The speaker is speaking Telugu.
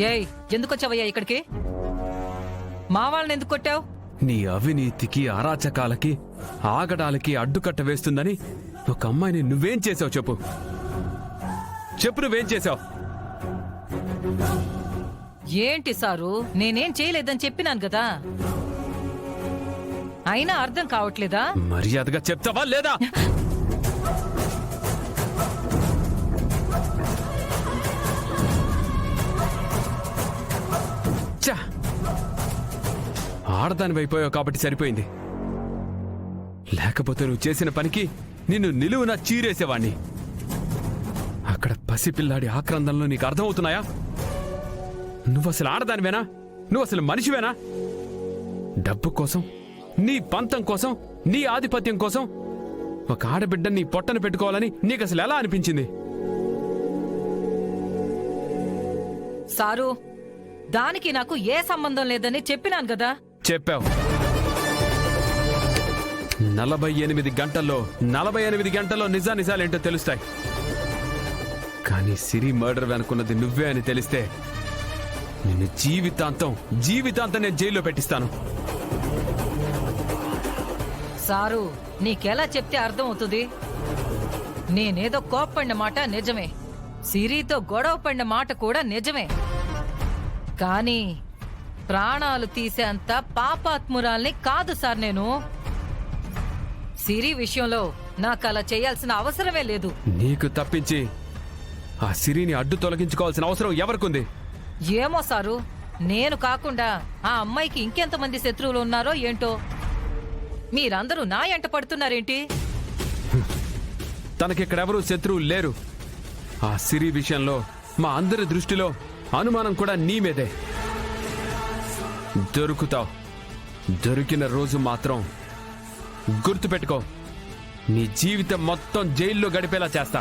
ఏయ్, ఎందుకు వచ్చావయ్యా ఇక్కడికి? మా వాళ్ళని ఎందుకు కొట్టావు? నీ అవినీతికి అరాచకాలకి ఆగడాలకి అడ్డుకట్ట వేస్తుందని ఒక అమ్మాయిని నువ్వేం చేసావు చెప్పు. నువ్వేం చేసావు? ఏంటి సారు, నేనేం చేయలేదని చెప్పినాను కదా, అయినా అర్థం కావట్లేదా? మర్యాదగా చెప్తావా లేదా? ఆడదాని అయిపోయావు కాబట్టి సరిపోయింది, లేకపోతే నువ్వు చేసిన పనికి నిన్ను నిలువున చీరేసేవాణ్ణి. అక్కడ పసిపిల్లాడి ఆక్రందనలో నీకు అర్థమవుతున్నాయా? నువ్వసలు ఆడదానివేనా? నువ్వసలు మనిషివేనా? డబ్బు కోసం, నీ పంతం కోసం, నీ ఆధిపత్యం కోసం ఒక ఆడబిడ్డ నీ పొట్టను పెట్టుకోవాలని నీకసలు ఎలా అనిపించింది? సారు, దానికి నాకు ఏ సంబంధం లేదని చెప్పినాను కదా. చెప్పావు. 48 గంటల్లో నిజాలేంటో తెలుస్తాయి. కానీ సిరి మర్డర్ అనుకున్నది నువ్వే అని తెలిస్తే నిన్ను జీవితాంతం నేను జైల్లో పెట్టిస్తాను. సారు, నీకెలా చెప్తే అర్థం అవుతుంది? నేనేదో కోప్పడిన మాట నిజమే, సిరితో గొడవ పడిన మాట కూడా నిజమే, కానీ ప్రాణాలు తీసేంత పాపాత్మురాల్ని కాదు సార్ నేను. సిరి విషయంలో నాకు అలా చేయాల్సిన అవసరమే లేదు. నీకు తప్పించి ఆ సిరిని అడ్డు తొలగించుకోవాల్సిన అవసరం ఎవరికుంది? ఏమో సారు, నేను కాకుండా ఆ అమ్మాయికి ఇంకెంతమంది శత్రువులు ఉన్నారో ఏంటో. మీరందరూ నా ఎంట పడుతున్నారేంటి? తనకిక్కడెవరూ శత్రువులు లేరు. ఆ సిరి విషయంలో మా అందరి దృష్టిలో అనుమానం కూడా నీ మీదే. దొరుకుతావు. దొరికిన రోజు మాత్రం గుర్తుపెట్టుకో, నీ జీవితం మొత్తం జైల్లో గడిపేలా చేస్తా.